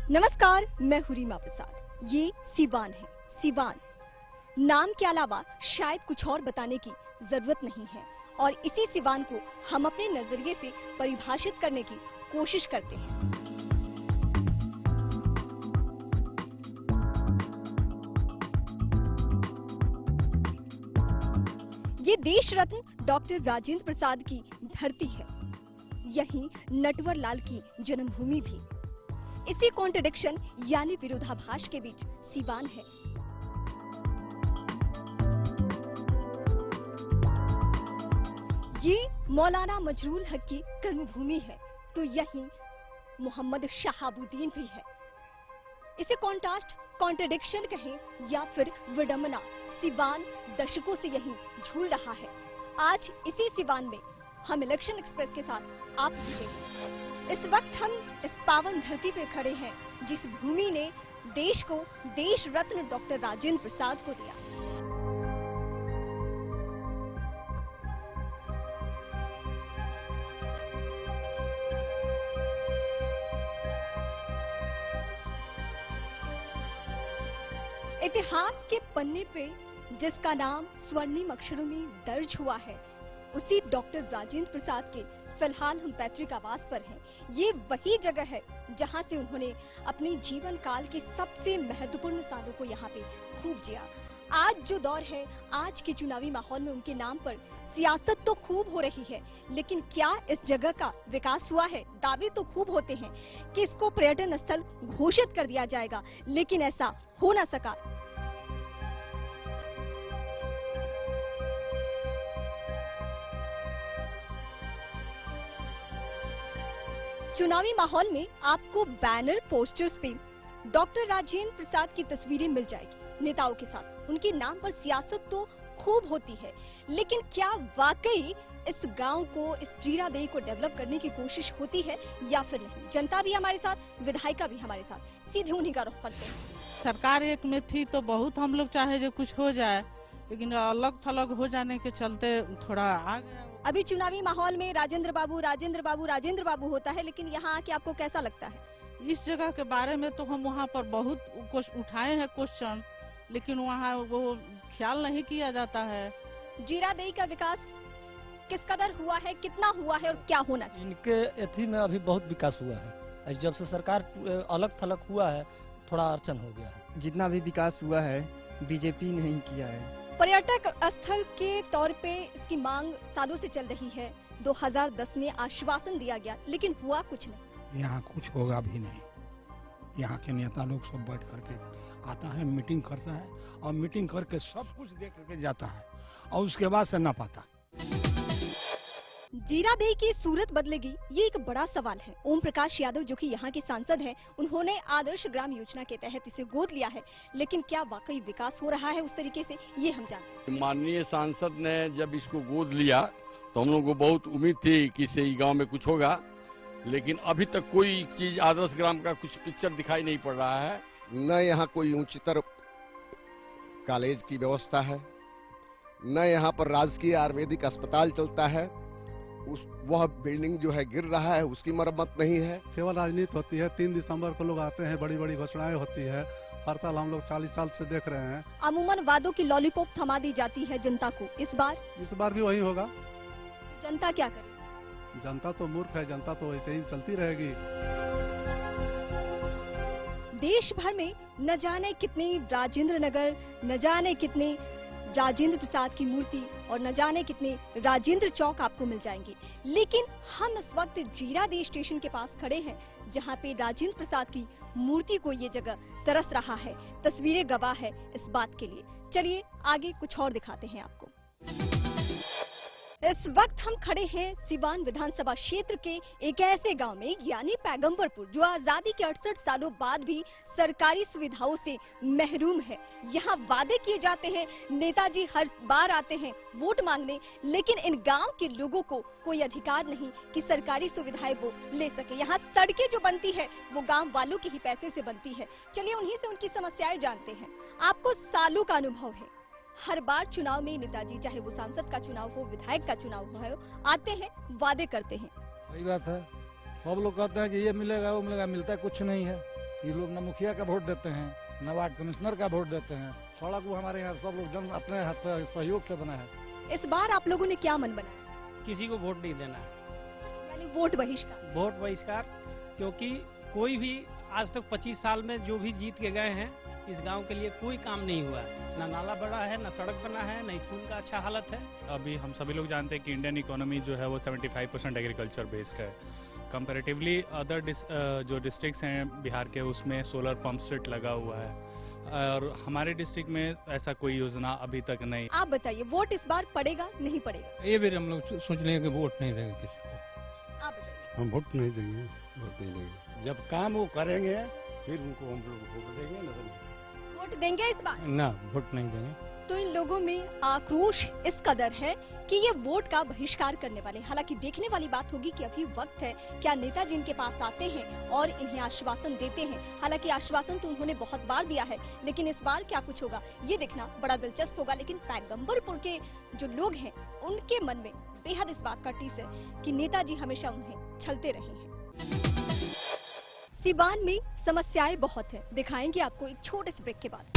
नमस्कार, मैं हूं रीमा प्रसाद। ये सिवान है। सिवान नाम के अलावा शायद कुछ और बताने की जरूरत नहीं है और इसी सिवान को हम अपने नजरिए से परिभाषित करने की कोशिश करते हैं। ये देश रत्न डॉक्टर राजेंद्र प्रसाद की धरती है। यहीं नटवर लाल की जन्मभूमि भी। इसी कॉन्ट्रडिक्शन यानी विरोधाभास के बीच सिवान है। ये मौलाना मजरूल हक की कर्मभूमि है तो यहीं मोहम्मद शहाबुद्दीन भी है। इसे कॉन्ट्रास्ट, कॉन्ट्रडिक्शन कहें या फिर विडंबना, सिवान दशकों से यहीं झूल रहा है। आज इसी सिवान में हम इलेक्शन एक्सप्रेस के साथ आप पहुंचेंगे। इस वक्त हम इस पावन धरती पे खड़े हैं जिस भूमि ने देश को देश रत्न डॉक्टर राजेंद्र प्रसाद को दिया। इतिहास के पन्ने पे जिसका नाम स्वर्णिम अक्षरों में दर्ज हुआ है, उसी डॉक्टर राजेंद्र प्रसाद के फिलहाल हम पैतृक आवास पर हैं। ये वही जगह है जहां से उन्होंने अपने जीवन काल के सबसे महत्वपूर्ण सालों को यहाँ पे खूब जिया। आज जो दौर है, आज के चुनावी माहौल में उनके नाम पर सियासत तो खूब हो रही है, लेकिन क्या इस जगह का विकास हुआ है? दावे तो खूब होते हैं कि इसको पर्यटन स्थल घोषित कर दिया जाएगा, लेकिन ऐसा हो ना सका। चुनावी माहौल में आपको बैनर, पोस्टर्स पे डॉक्टर राजेंद्र प्रसाद की तस्वीरें मिल जाएगी नेताओं के साथ। उनके नाम पर सियासत तो खूब होती है, लेकिन क्या वाकई इस गांव को, इस जीरादेई को डेवलप करने की कोशिश होती है या फिर नहीं? जनता भी हमारे साथ, विधायिका भी हमारे साथ। सीधे उन्हीं का रुख करते हैं। सरकार एक में थी तो बहुत हम लोग चाहे जो कुछ हो जाए, लेकिन अलग थलग हो जाने के चलते थोड़ा आ गया। अभी चुनावी माहौल में राजेंद्र बाबू, राजेंद्र बाबू, राजेंद्र बाबू होता है, लेकिन यहाँ आके आपको कैसा लगता है? इस जगह के बारे में तो हम वहाँ पर बहुत कुछ उठाए हैं क्वेश्चन, लेकिन वहाँ वो ख्याल नहीं किया जाता है। जीरादेई का विकास किस कदर हुआ है, कितना हुआ है और क्या होना चाहिए? इनके एथी में अभी बहुत विकास हुआ है। जब से सरकार अलग थलग हुआ है, थोड़ा अड़चन हो गया है। जितना भी विकास हुआ है बीजेपी ने ही किया है। पर्यटक स्थल के तौर पे इसकी मांग सालों से चल रही है। 2010 में आश्वासन दिया गया, लेकिन हुआ कुछ नहीं। यहाँ कुछ होगा भी नहीं। यहाँ के नेता लोग सब बैठ करके आता है, मीटिंग करता है और मीटिंग करके सब कुछ देख करके जाता है और उसके बाद से ना पाता। जीरादेई की सूरत बदलेगी, ये एक बड़ा सवाल है। ओम प्रकाश यादव जो कि यहाँ के सांसद हैं, उन्होंने आदर्श ग्राम योजना के तहत इसे गोद लिया है, लेकिन क्या वाकई विकास हो रहा है उस तरीके से, ये हम जानते हैं। माननीय सांसद ने जब इसको गोद लिया तो हम लोग को बहुत उम्मीद थी कि इससे गांव में कुछ होगा, लेकिन अभी तक कोई चीज आदर्श ग्राम का कुछ पिक्चर दिखाई नहीं पड़ रहा है। न यहाँ कोई उच्चतर कॉलेज की व्यवस्था है, न यहाँ पर राजकीय आयुर्वेदिक अस्पताल चलता है। वह बिल्डिंग जो है गिर रहा है, उसकी मरम्मत नहीं है। केवल राजनीति होती है। 3 दिसंबर को लोग आते हैं, बड़ी बड़ी घोषणाएं होती है। हर साल हम लोग 40 साल से देख रहे हैं। अमूमन वादों की लॉलीपॉप थमा दी जाती है जनता को। इस बार भी वही होगा। जनता क्या करेगी? जनता तो मूर्ख है, जनता तो वैसे ही चलती रहेगी। देश भर में न जाने कितने राजेंद्र नगर, न जाने कितने राजेंद्र प्रसाद की मूर्ति और न जाने कितने राजेंद्र चौक आपको मिल जाएंगे, लेकिन हम इस वक्त जीरादेई स्टेशन के पास खड़े हैं जहां पे राजेंद्र प्रसाद की मूर्ति को ये जगह तरस रहा है। तस्वीरें गवाह है इस बात के लिए। चलिए आगे कुछ और दिखाते हैं आपको। इस वक्त हम खड़े हैं सिवान विधानसभा क्षेत्र के एक ऐसे गांव में, यानी पैगंबरपुर, जो आजादी के 68 सालों बाद भी सरकारी सुविधाओं से महरूम है। यहाँ वादे किए जाते हैं, नेताजी हर बार आते हैं वोट मांगने, लेकिन इन गांव के लोगों को कोई अधिकार नहीं कि सरकारी सुविधाएं वो ले सके। यहाँ सड़कें जो बनती है वो गांव वालों के ही पैसे से बनती है। चलिए उन्हीं से उनकी समस्याएं जानते हैं। आपको सालों का अनुभव है, हर बार चुनाव में नेताजी, चाहे वो सांसद का चुनाव हो, विधायक का चुनाव हो, आते हैं, वादे करते हैं। सही बात है। सब लोग कहते हैं कि ये मिलेगा वो मिलेगा, मिलता कुछ नहीं है। ये लोग न मुखिया का वोट देते हैं, न वार्ड कमिश्नर का वोट देते हैं। सड़क वो हमारे यहाँ सब लोग जन अपने हाथ से सहयोग से बना है। इस बार आप लोगों ने क्या मन बनाया? किसी को वोट नहीं देना है, यानी वोट बहिष्कार। वोट बहिष्कार, क्योंकि कोई भी आज तक 25 साल में जो भी जीत के गए हैं इस गांव के लिए कोई काम नहीं हुआ है। न नाला बना है, न सड़क बना है, न स्कूल का अच्छा हालत है। अभी हम सभी लोग जानते हैं कि इंडियन इकोनॉमी जो है वो 75% एग्रीकल्चर बेस्ड है। कंपैरेटिवली अदर जो डिस्ट्रिक्ट्स हैं बिहार के, उसमें सोलर पंप सेट लगा हुआ है और हमारे डिस्ट्रिक्ट में ऐसा कोई योजना अभी तक नहीं। आप बताइए, वोट इस बार पड़ेगा नहीं पड़ेगा? ये भी हम लोग सोच रहे हैं कि वोट नहीं देंगे किसी को। आप बताइए। हम वोट नहीं देंगे, वोट नहीं देंगे। जब काम वो करेंगे फिर उनको हम लोग वोट देंगे, न देंगे। वोट देंगे इस बार? ना, वोट नहीं देंगे। तो इन लोगों में आक्रोश इस कदर है कि ये वोट का बहिष्कार करने वाले। हालांकि देखने वाली बात होगी कि अभी वक्त है, क्या नेताजी इनके पास आते हैं और इन्हें आश्वासन देते हैं। हालांकि आश्वासन तो उन्होंने बहुत बार दिया है, लेकिन इस बार क्या कुछ होगा ये देखना बड़ा दिलचस्प होगा। लेकिन पैगंबरपुर के जो लोग हैं उनके मन में बेहद इस बात का टीस है कि नेताजी हमेशा उन्हें छलते रहे हैं। सिवान में समस्याएं बहुत है, दिखाएंगे आपको एक छोटे से ब्रेक के बाद।